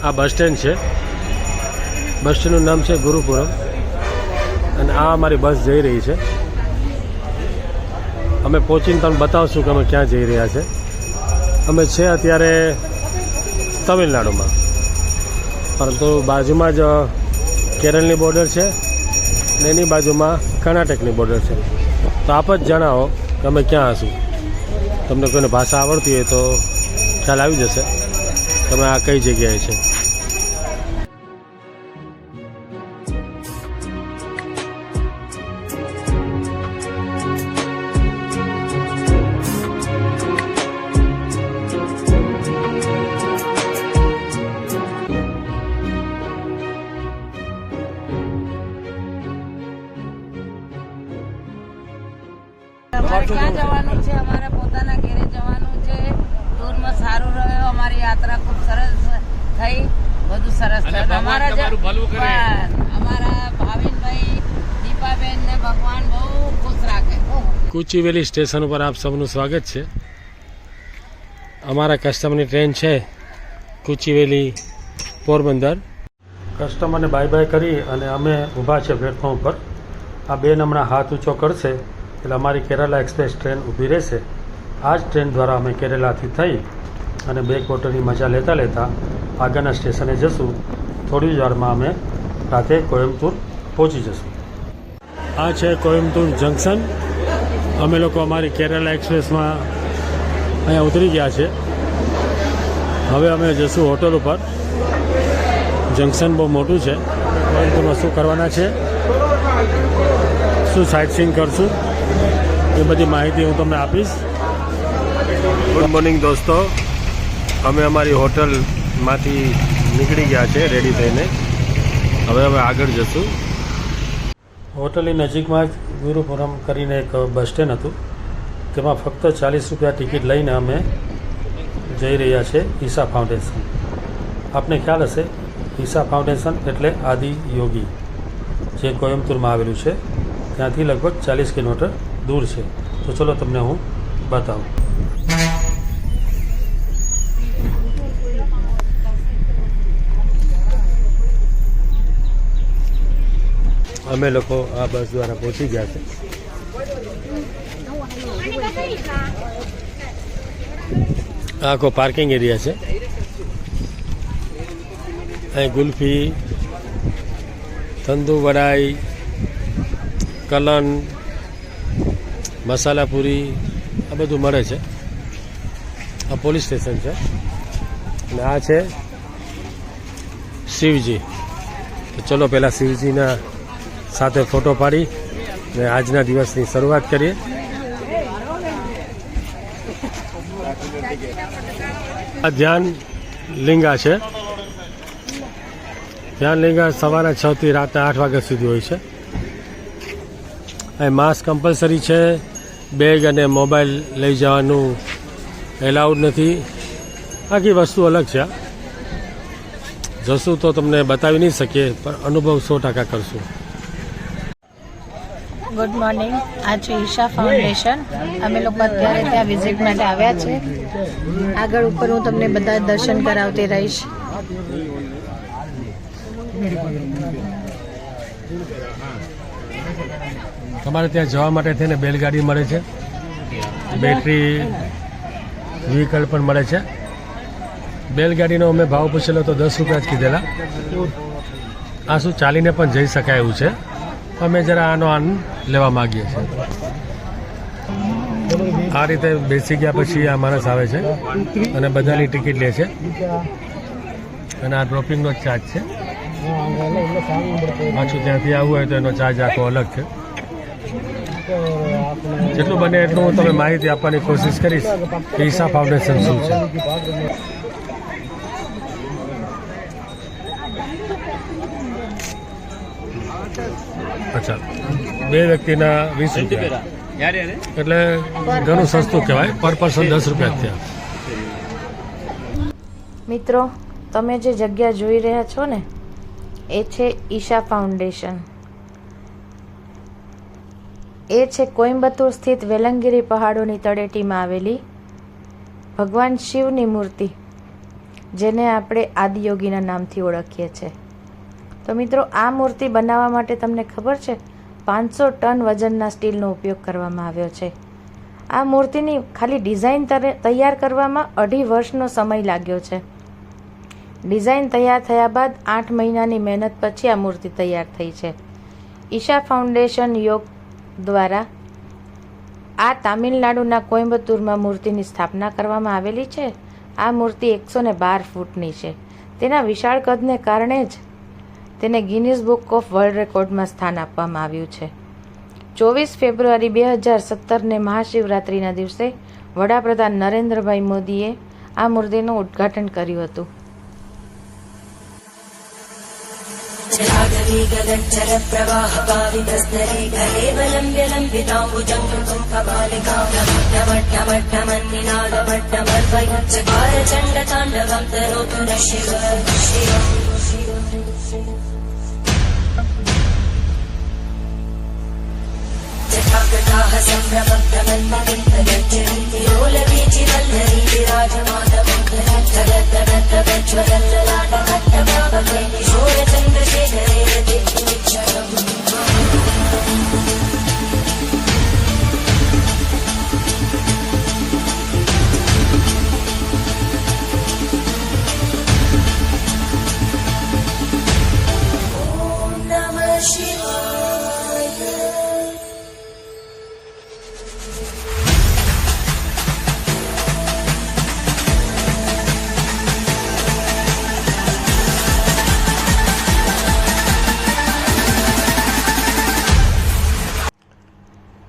આ bus stand છે. બસ સ્ટેન્ડનું નામ છે ગુરુપુરમ અને આ અમારી બસ જઈ રહી છે. અમે પહોંચીને તમને બતાવશું કે અમે ક્યાં જઈ રહ્યા છે. અમે છે અત્યારે તમિલનાડુમાં, પરંતુ બાજુમાં જ કેરળની બોર્ડર છે અને એની બાજુમાં કર્ણાટકની બોર્ડર છે. તો આપ જ જણાવો કે અમે ક્યાં હશું. તમને કોઈને ભાષા આવડતી હોય તો ખ્યાલ આવી જશે તમે આ કઈ જગ્યાએ છે. ક્યાં જવાનું છે? અમારે પોતાના ઘરે જવાનું છે. ટૂરમાં સારું રહ્યો, અમારી યાત્રા ખૂબ સરસ થઈ, બધું સરસ થયું. અમારા ભાવિનભાઈ, દીપાબેન ને ભગવાન બહુ ખુશ રાખે. કુચીવેલી સ્ટેશન ઉપર આપ સૌનું સ્વાગત છે. અમારા કસ્ટમરની ટ્રેન છે કુચીવેલી પોરબંદર. કસ્ટમરને બાય બાય કરી અને અમે ઊભા છે પ્લેટફોર્મ ઉપર. આ બેન હમણાં હાથ ઊંચો કરશે એટલે અમારી કેરાલા એક્સપ્રેસ ટ્રેન ઊભી રહેશે. આ જ ટ્રેન દ્વારા અમે કેરેલાથી થઈ અને બેકવોટરની મજા લેતા લેતા આગળના સ્ટેશને જશું. થોડી જ વારમાં અમે રાતે કોયમ્બતુર પહોંચી જશું. આ છે કોયમ્બતુર જંકશન. અમે લોકો અમારી કેરાલા એક્સપ્રેસમાં અહીંયા ઉતરી ગયા છે. હવે અમે જશું હોટલ ઉપર. જંકશન બહુ મોટું છે. કોયમ્બતુરમાં શું કરવાના છે, શું સાઇટ સીઈંગ કરશું, એ બધી માહિતી હું તમને આપીશ. ગુડ મોર્નિંગ દોસ્તો, અમે અમારી હોટલમાંથી નીકળી ગયા છે રેડી થઈને. હવે અમે આગળ જશું. હોટલની નજીકમાં જ ગુરુપુરમ કરીને એક બસ સ્ટેન્ડ હતું. તેમાં ફક્ત 40 રૂપિયા ટિકિટ લઈને અમે જઈ રહ્યા છે ઈશા ફાઉન્ડેશન. આપને ખ્યાલ હશે, ઈશા ફાઉન્ડેશન એટલે આદિ યોગી, જે કોયમ્બતુરમાં આવેલું છે. ત્યાંથી લગભગ 40 કિલોમીટર દૂર છે. તો ચલો તમને હું બતાવું. અમે લોકો આ બસ દ્વારા પહોંચી ગયા છે. આખો પાર્કિંગ એરિયા છે. અહીં ગુલ્ફી, તંદુ વડાઈ, કલન, મસાલા પૂરી આ બધું મળે છે. આ પોલીસ સ્ટેશન છે અને આ છે શિવજી. તો ચલો પહેલાં શિવજીના સાથે ફોટો પાડી અને આજના દિવસની શરૂઆત કરીએ. આ ધ્યાન લિંગા છે. ધ્યાન લિંગા સવારે 6 થી રાતે 8 વાગ્યા સુધી હોય છે. અહીં માસ્ક કમ્પલસરી છે. બેગ અને મોબાઈલ લઈ જવાનું એલાઉડ નથી. આખી વસ્તુ અલગ છે. જશું તો તમને બતાવી નહીં શકીએ, પણ અનુભવ 100% કરશું. Good morning. આ છે ઈશા ફાઉન્ડેશન. અમે લોકો અત્યારે ત્યાં વિઝિટ માટે આવ્યા છે. આગળ ઉપર હું તમને બધા દર્શન કરાવતી રહીશ. તમારે ત્યાં જવા માટે થઈને બેલગાડી મળે છે, બેટરી વ્હીકલ પણ મળે છે. બેલગાડીનો અમે ભાવ પૂછેલો તો 10 રૂપિયા જ કીધેલા. આ શું ચાલીને પણ જઈ શકાય એવું છે. અમે જરા આનો આનંદ લેવા માગીએ છીએ. આ રીતે બેસી ગયા પછી આ માણસ આવે છે અને બધાની ટિકિટ લે છે અને આ ડ્રોપિંગનો જ ચાર્જ છે. પાછું ત્યાંથી આવવું હોય તો એનો ચાર્જ આખો અલગ છે. જેટલું બને એટલું હું તમને માહિતી આપવાની કોશિશ કરીશ કે ઈશા ફાઉન્ડેશન શું છે. અચ્છા, 2 વ્યક્તિના 20 રૂપિયા, એટલે ઘણું સસ્તું કહેવાય. પર પર્સન 10 રૂપિયા થયા. મિત્રો, તમે જે જગ્યા જોઈ રહ્યા છો ને, એ છે ઈશા ફાઉન્ડેશન. એ છે કોઈમ્બતુર સ્થિત વેલંગિરી પહાડોની તળેટીમાં આવેલી ભગવાન શિવની મૂર્તિ. જેને આપણે આદિયોગીના નામથી ઓળખીએ છીએ. તો મિત્રો, આ મૂર્તિ બનાવવા માટે તમને ખબર છે 500 ટન વજનના સ્ટીલનો ઉપયોગ કરવામાં આવ્યો છે. આ મૂર્તિની ખાલી ડિઝાઇન તૈયાર કરવામાં 2.5 વર્ષનો સમય લાગ્યો છે. ડિઝાઇન તૈયાર થયા બાદ 8 મહિનાની મહેનત પછી આ મૂર્તિ તૈયાર થઈ છે. ઈશા ફાઉન્ડેશન યોગ દ્વારા આ તામિલનાડુના કોઇમ્બતુરમાં મૂર્તિની સ્થાપના કરવામાં આવેલી છે. આ મૂર્તિ 112 ફૂટની છે. તેના વિશાળ કદને કારણે જ તેને ગિનીઝ બુક ઓફ વર્લ્ડ રેકોર્ડમાં સ્થાન આપવામાં આવ્યું છે. 24 ફેબ્રુઆરી 2017ને મહાશિવરાત્રિના દિવસે વડાપ્રધાન નરેન્દ્રભાઈ મોદીએ આ મૂર્તિનું ઉદ્ઘાટન કર્યું હતું.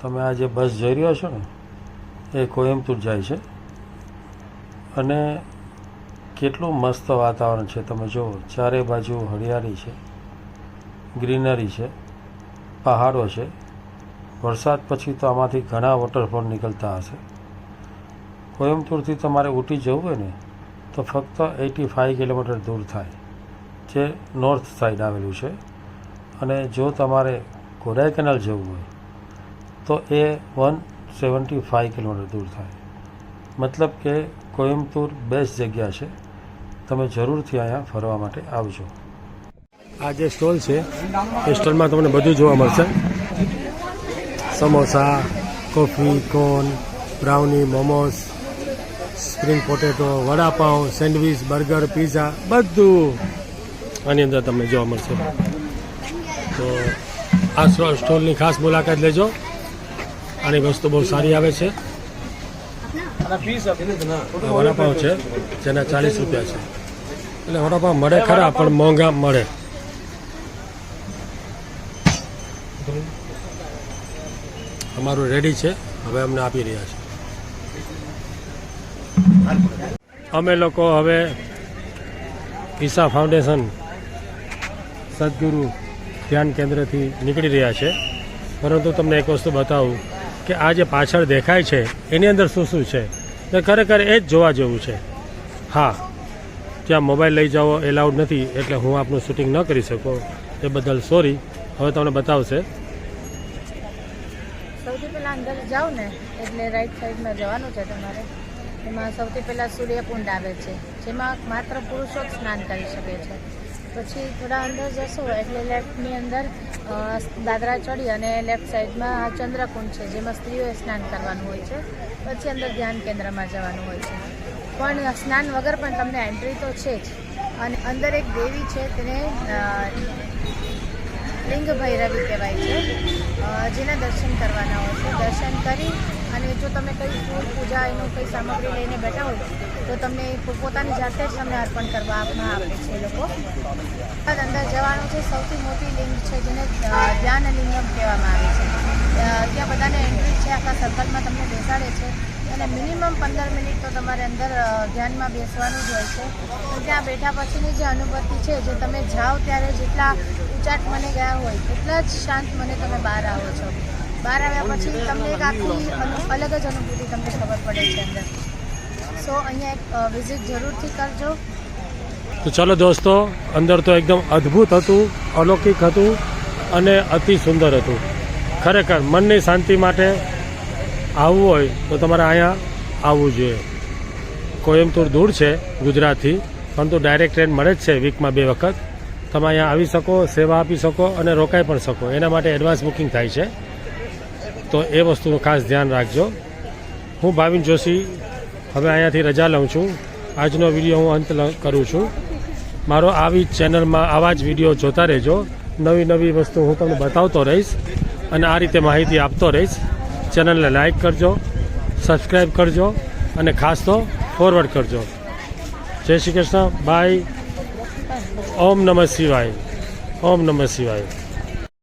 તમે આ જે બસ જઈ રહ્યા છો ને એ કોયમ્બતુર જાય છે અને કેટલું મસ્ત વાતાવરણ છે. તમે જુઓ, ચારે બાજુ હરિયાળી છે, ગ્રીનરી છે, પહાડો છે. વરસાદ પછી તો આમાંથી ઘણા વોટરફોલ નીકળતા હશે. કોયમ્બતુરથી તમારે ઊટી જવું હોય ને તો ફક્ત 85 કિલોમીટર દૂર થાય, જે નોર્થ સાઈડ આવેલું છે. અને જો તમારે કોડાઈકેનાલ જવું હોય તો એ 175 કિલોમીટર દૂર થાય. મતલબ કે કોયમ્બતુર બેસ્ટ જગ્યા છે. તમે જરૂરથી અહીંયા ફરવા માટે આવજો. આ જે સ્ટોલ છે એ સ્ટોલમાં તમને બધું જોવા મળશે. Samosa, coffee, cone, brownie, momos, spring potato, vada pav, sandwich, burger, pizza બધું આની અંદર તમને જોવા મળશે. તો આ સ્ટોલની ખાસ મુલાકાત લેજો. આની વસ્તુ બહુ સારી આવે છે. વડાપાઉં છે જેના 40 રૂપિયા છે. એટલે વડાપાઉં મળે ખરા પણ મોંઘા મળે. અમારું રેડી છે, હવે અમને આપી રહ્યા છે. અમે લોકો હવે ઈશા ફાઉન્ડેશન સદગુરુ ધ્યાન કેન્દ્રથી નીકળી રહ્યા છે. પરંતુ તમને એક વસ્તુ બતાવું કે આ જે પાછળ દેખાય છે એની અંદર શું શું છે તે ખરેખર એ જ જોવા જેવું છે. હા, ત્યાં મોબાઈલ લઈ જાઓ એલાઉડ નથી, એટલે હું આપનું શૂટિંગ ન કરી શકું, એ બદલ સોરી. હવે તમને બતાવશે. સૌથી પહેલાં અંદર જાઓ ને એટલે રાઈટ સાઈડમાં જવાનું છે તમારે. એમાં સૌથી પહેલાં સૂર્યકુંડ આવે છે, જેમાં માત્ર પુરુષો જ સ્નાન કરી શકે છે. પછી થોડા અંદર જશો એટલે લેફ્ટની અંદર દાદરા ચડી અને લેફ્ટ સાઈડમાં ચંદ્રકુંડ છે, જેમાં સ્ત્રીઓએ સ્નાન કરવાનું હોય છે. પછી અંદર ધ્યાન કેન્દ્રમાં જવાનું હોય છે. પણ સ્નાન વગર પણ તમને એન્ટ્રી તો છે જ. અને અંદર એક દેવી છે, તેને લિંગ ભૈરવી કહેવાય છે, જેના દર્શન કરવાના હોય છે. દર્શન કરી અને જો તમે કંઈ ફૂલ પૂજા એનું કંઈ સામગ્રી લઈને બેઠા હોય તો તમને પોતાની જાતે જ તમને અર્પણ કરવામાં આવે છે એ લોકો. અંદર જવાનું છે. સૌથી મોટી લિંગ છે જેને ધ્યાન લિંગમ કહેવામાં આવે છે. ત્યાં બધાને એન્ટ્રી છે, આખા સર્કલમાં તમને બેસાડે છે અને મિનિમમ 15 મિનિટ તો તમારે અંદર ધ્યાનમાં બેસવાનું જ હોય છે. ત્યાં બેઠા પછીની જે અનુભૂતિ છે, જે તમે જાઓ ત્યારે જેટલા ઉચાટ મને ગયા હોય એટલા જ શાંત મને તમે બહાર આવો છો. બહાર આવ્યા પછી તમને એક આખી અલગ જ અનુભૂતિ તમને ખબર પડે છે અંદર. સો અહીંયા એક વિઝિટ જરૂરથી કરજો. તો ચાલો દોસ્તો, અંદર તો એકદમ અદ્ભુત હતું, અલૌકિક હતું અને અતિ સુંદર હતું. ખરેખર મનની શાંતિ માટે આવવું હોય તો તમારે અહીંયા આવવું જોઈએ. કોયમ્બતુર દૂર છે ગુજરાતથી, પરંતુ ડાયરેક્ટ ટ્રેન મળે જ છે વીકમાં 2 વખત. તમે અહીંયા આવી શકો, સેવા આપી શકો અને રોકાઈ પણ શકો. એના માટે એડવાન્સ બુકિંગ થાય છે, તો એ વસ્તુનું ખાસ ધ્યાન રાખજો. હું ભાવિન જોશી હવે અહીંયાથી રજા લઉં છું. આજનો વિડીયો હું અંત કરું છું. મારો આવી જ ચેનલમાં આવા જ વિડીયો જોતા રહેજો. નવી નવી વસ્તુ હું તમને બતાવતો રહીશ અને આ રીતે માહિતી આપતો રહીશ. ચેનલને લાઈક કરજો, સબસ્ક્રાઈબ કરજો અને ખાસ તો ફોરવર્ડ કરજો. જય શ્રી કૃષ્ણ. બાય. ઓમ નમઃ શિવાય. ઓમ નમઃ શિવાય.